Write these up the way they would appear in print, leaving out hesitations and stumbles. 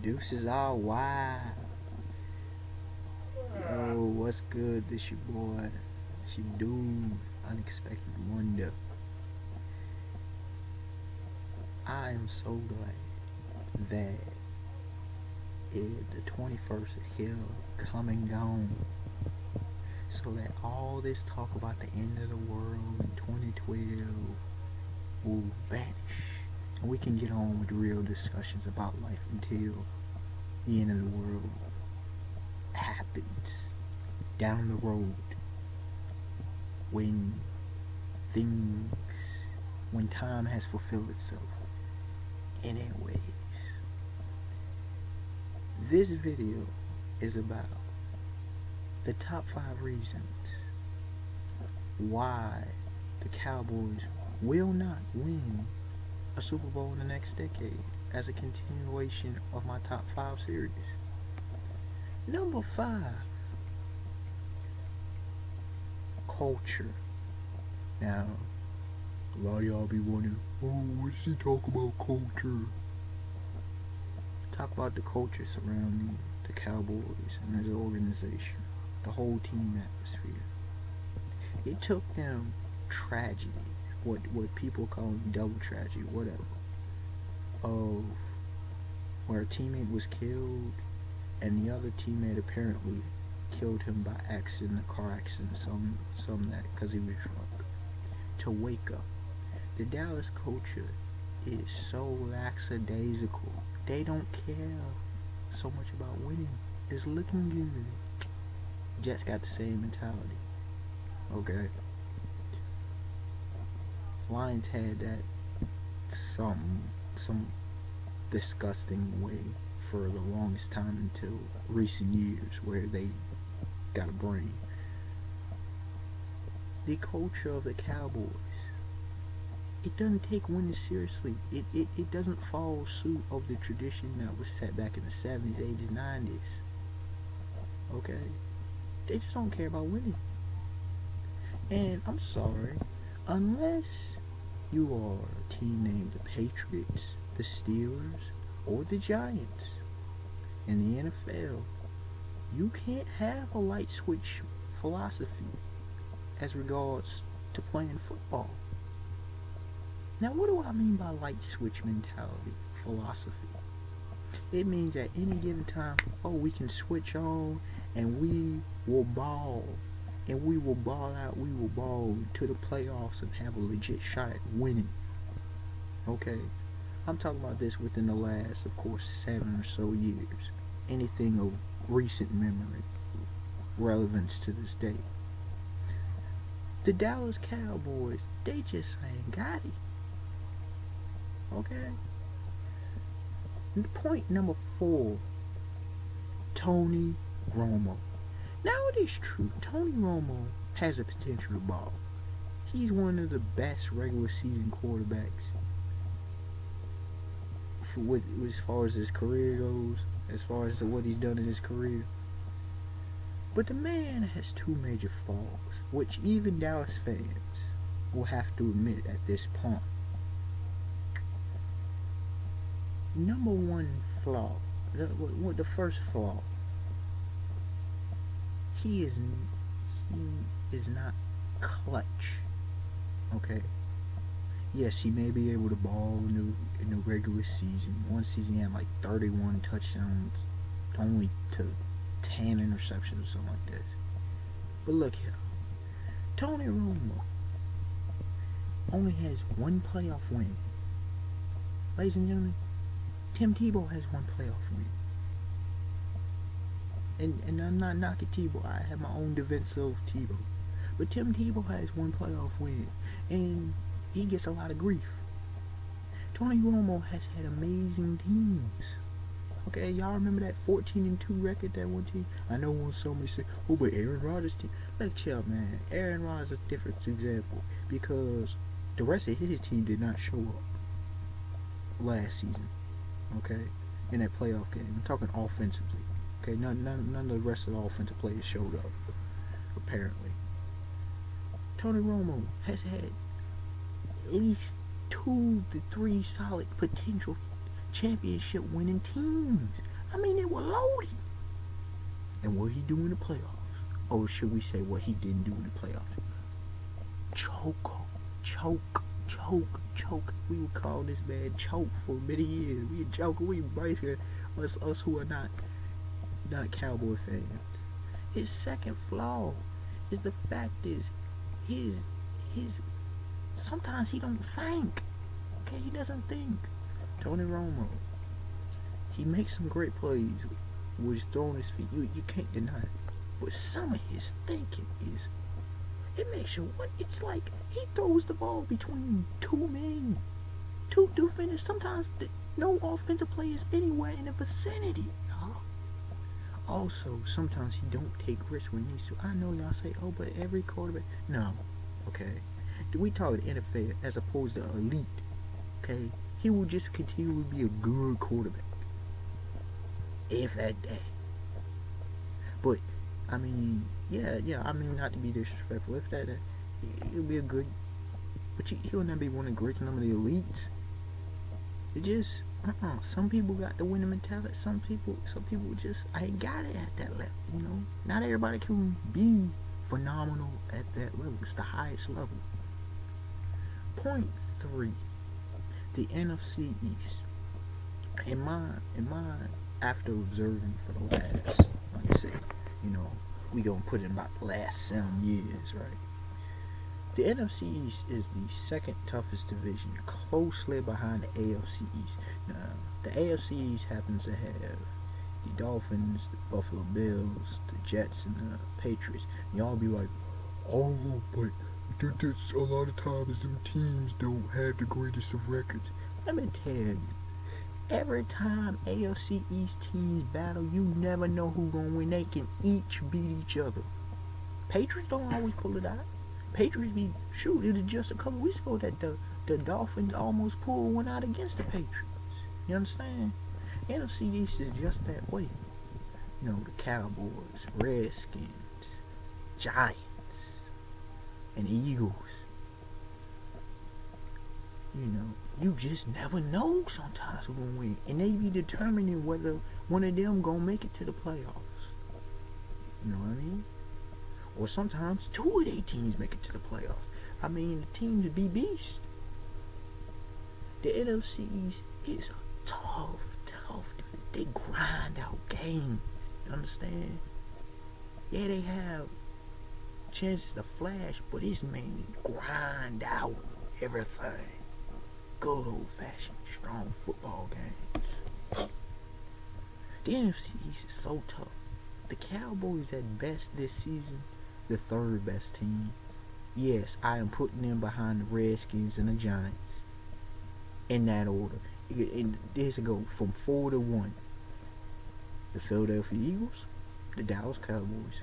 Deuces all wide. Yo, what's good? This your boy. It's your dude. Unexpected wonder. I am so glad that the 21st is here, come and gone. So that all this talk about the end of the world in 2012 will vanish. And we can get on with real discussions about life until the end of the world happens down the road when things, when time has fulfilled itself. Anyways, this video is about the top 5 reasons why the Cowboys will not win a Super Bowl in the next decade as a continuation of my top 5 series. Number 5, culture. Now, a lot of y'all be wondering, oh, what does he talk about culture? Talk about the culture surrounding the Cowboys and their organization, the whole team atmosphere. It took them tragedy, what people call double tragedy, whatever, of where a teammate was killed and the other teammate apparently killed him by accident, a car accident, some that because he was drunk, to wake up. The Dallas culture is so lackadaisical. They don't care so much about winning. It's looking good. Jets got the same mentality. Okay. Lions had that some disgusting way for the longest time until recent years where they got a brain. The culture of the Cowboys, it doesn't take winning seriously. It doesn't follow suit of the tradition that was set back in the 70s, 80s, 90s. Okay? They just don't care about winning. And I'm sorry, unless you are a team named the Patriots, the Steelers, or the Giants in the NFL, you can't have a light switch philosophy as regards to playing football. Now, what do I mean by light switch mentality philosophy? It means at any given time, we can switch on and we will ball. And we will ball out, we will ball to the playoffs and have a legit shot at winning. Okay? I'm talking about this within the last, of course, 7 or so years. Anything of recent memory, relevance to this day. The Dallas Cowboys, they just ain't got it. Okay? Point number 4, Tony Romo. Now it is true, Tony Romo has the potential to ball. He's one of the best regular season quarterbacks as far as his career goes, as far as what he's done in his career. But the man has 2 major flaws, which even Dallas fans will have to admit at this point. Number 1 flaw, the first flaw, he is not clutch. Okay? Yes, he may be able to ball in the regular season. One season he had like 31 touchdowns, only to 10 interceptions or something like this. But look here, Tony Romo only has 1 playoff win. Ladies and gentlemen, Tim Tebow has 1 playoff win. And I'm not knocking Tebow. I have my own defense of Tebow. But Tim Tebow has 1 playoff win. And he gets a lot of grief. Tony Romo has had amazing teams. Okay, y'all remember that 14-2 record that one team? I know when somebody say, oh, but Aaron Rodgers' team. Like, chill, man. Aaron Rodgers is a different example. Because the rest of his team did not show up last season. Okay? In that playoff game. I'm talking offensively. Okay, none of the rest of the offensive players showed up, apparently. Tony Romo has had at least 2 to 3 solid potential championship winning teams. I mean, they were loaded. And what he do in the playoffs? Or should we say what he didn't do in the playoffs? Choke. We would call this man choke for many years. We a joke. We basically us who are not Cowboy fans. His second flaw is the fact is his sometimes he don't think. Okay, he doesn't think. Tony Romo, he makes some great plays with his throwing his feet. You can't deny it. But some of his thinking is, it makes you what? It's like he throws the ball between two men, two defenders. Sometimes no offensive players anywhere in the vicinity. Also, sometimes he don't take risks when he needs to. I know y'all say, oh, but every quarterback. No, okay. We talk NFL as opposed to elite. Okay, he will just continue to be a good quarterback, if at that. But I mean, yeah. I mean, not to be disrespectful. If that, he'll be a good. But he'll not be one of the greatest number of the elites. It just. Some people got the winning mentality. Some people just ain't got it at that level. You know, not everybody can be phenomenal at that level. It's the highest level. Point 3, the NFC East. In my after observing for the last, like I said, you know, we gonna put in about the last 7 years, right? The NFC East is the second toughest division, closely behind the AFC East. Now, the AFC East happens to have the Dolphins, the Buffalo Bills, the Jets, and the Patriots. And y'all be like, oh, but there's a lot of times them teams don't have the greatest of records. Let me tell you, every time AFC East teams battle, you never know who's going to win. They can each beat each other. Patriots don't always pull it out. Patriots be, shoot, it was just a couple weeks ago that the Dolphins almost pulled one out against the Patriots. You understand? NFC East is just that way. You know, the Cowboys, Redskins, Giants, and Eagles. You know, you just never know sometimes who's going to win. And they be determining whether one of them going to make it to the playoffs. You know what I mean? Or sometimes 2 of their teams make it to the playoffs. I mean, the teams be beasts. The NFC East is a tough. They grind out games. You understand? Yeah, they have chances to flash, but it's mainly grind out everything. Good old-fashioned, strong football games. The NFC East is so tough. The Cowboys at best this season, the third best team. Yes, I am putting them behind the Redskins and the Giants. In that order. And there's a go from 4 to 1. The Philadelphia Eagles, the Dallas Cowboys,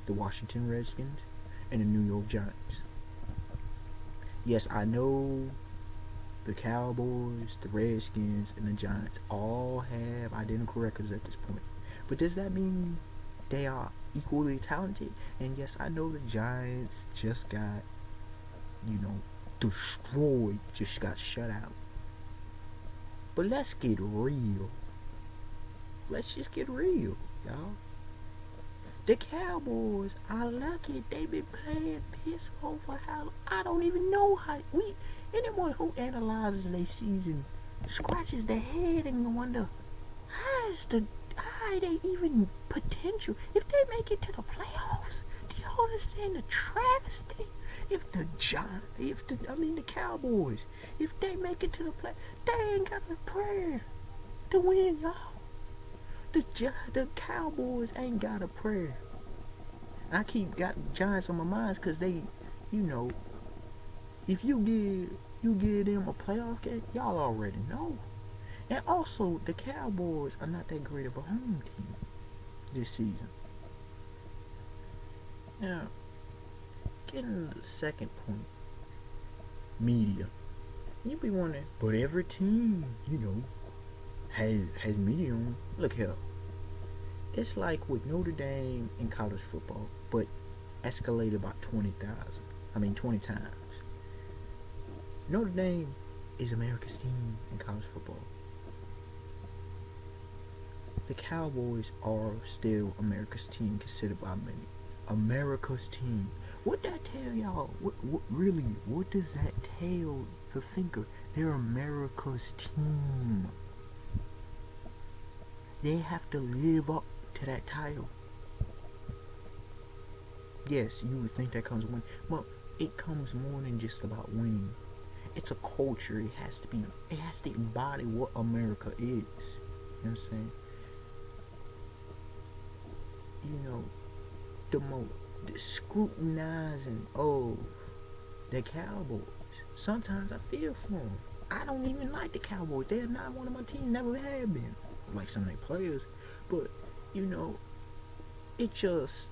the Washington Redskins, and the New York Giants. Yes, I know the Cowboys, the Redskins, and the Giants all have identical records at this point. But does that mean they are equally talented? And yes, I know the Giants just got, destroyed, just got shut out. But let's get real. Let's just get real, y'all. The Cowboys are lucky they've been playing piss over how I don't even know how anyone who analyzes their season scratches their head and wonder how are they even potential if they make it to the playoffs. Do you understand the travesty? If the Cowboys, if they make it to the play, they ain't got a prayer to win, y'all. The Cowboys ain't got a prayer. I got Giants on my mind because they, if you give them a playoff game, y'all already know. And also, the Cowboys are not that great of a home team this season. Now, getting to the second point, media. You be wondering, but every team, has media on. Look here. It's like with Notre Dame in college football, but escalated about 20 times. Notre Dame is America's team in college football. Cowboys are still America's team, considered by many. America's team. What that tell y'all? What does that tell the thinker? They're America's team. They have to live up to that title. Yes, you would think that comes winning, but it comes more than just about winning. It's a culture. It has to embody what America is. You know what I'm saying? You know, the scrutinizing of the Cowboys. Sometimes I feel for them. I don't even like the Cowboys. They're not one of my teams. Never have been. Like some of their players, but you know, it just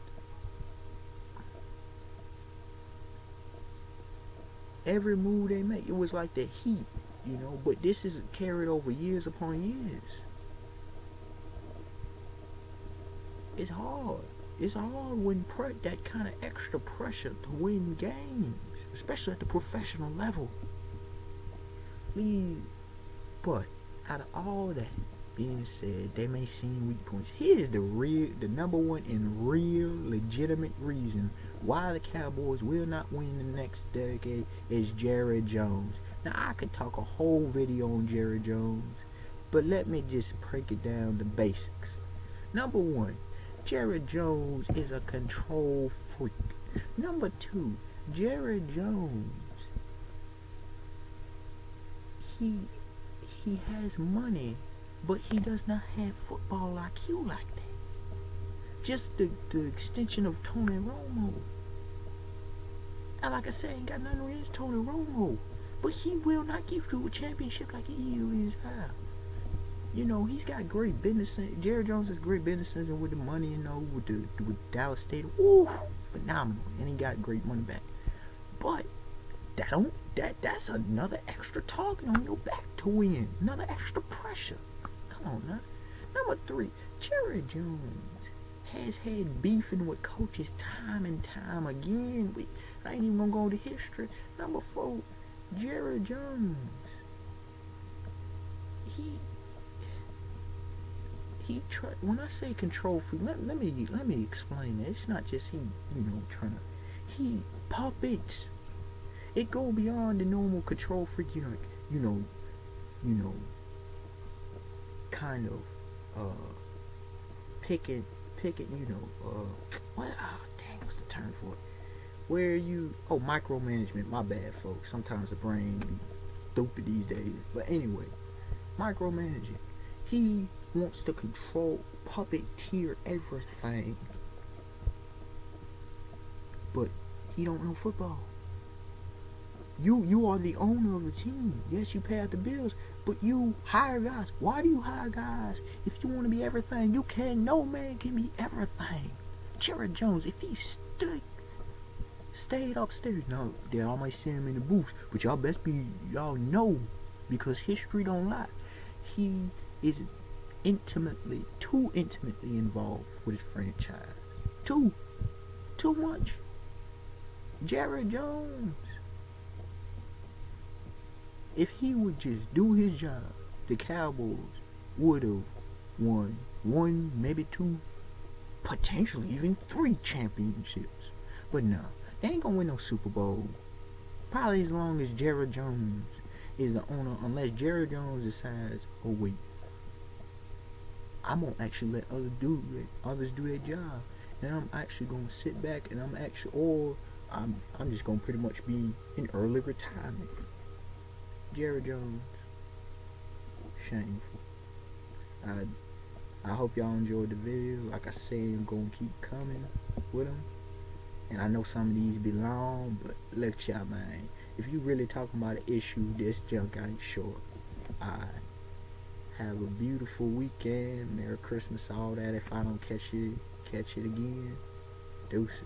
every move they make, it was like the Heat, you know. But this is carried over years upon years. It's hard. It's hard when that kind of extra pressure to win games, especially at the professional level. But out of all that being said, they may seem weak points. Here's the number one and real legitimate reason why the Cowboys will not win the next decade is Jared Jones. Now I could talk a whole video on Jared Jones, but let me just break it down to basics. Number one, Jared Jones is a control freak. Number two, Jared Jones, he has money, but he does not have football IQ like that. Just the extension of Tony Romo. And like I said, ain't got nothing against Tony Romo, but he will not give you a championship like he is how. You know, he's got great business. Jared Jones has great businesses, and with the money, you know, with Dallas State, woo, phenomenal, and he got great money back. But that's another extra target on your back to win, another extra pressure. Come on now. Number three, Jared Jones has had beefing with coaches time and time again. I ain't even gonna go into history. Number four, Jared Jones. When I say control freak, let me explain that. It's not just he puppets. It go beyond the normal control freak, kind of picking, what's the term for it? Where micromanagement, my bad folks. Sometimes the brain be stupid these days. But anyway, micromanaging. He wants to control, puppeteer everything. But he don't know football. You are the owner of the team. Yes, you pay out the bills, but you hire guys. Why do you hire guys if you want to be everything? You can. No man can be everything. Jared Jones, if he stayed upstairs, now they all might send him in the booth, but y'all know, because history don't lie. He is too intimately involved with his franchise. Too much. Jared Jones, if he would just do his job, the Cowboys would have won one, maybe two, potentially even 3 championships. But no, they ain't gonna win no Super Bowl. Probably as long as Jared Jones is the owner, unless Jared Jones decides, oh wait, I'm gonna actually let others do their job, and I'm actually gonna sit back and I'm just gonna pretty much be in early retirement. Jared Jones, shameful. I hope y'all enjoyed the video. Like I said, I'm gonna keep coming with them, and I know some of these be long, but look, y'all, man, if you really talking about an issue, this junk ain't short. Alright, have a beautiful weekend, Merry Christmas, all that. If I don't catch it again, deuces.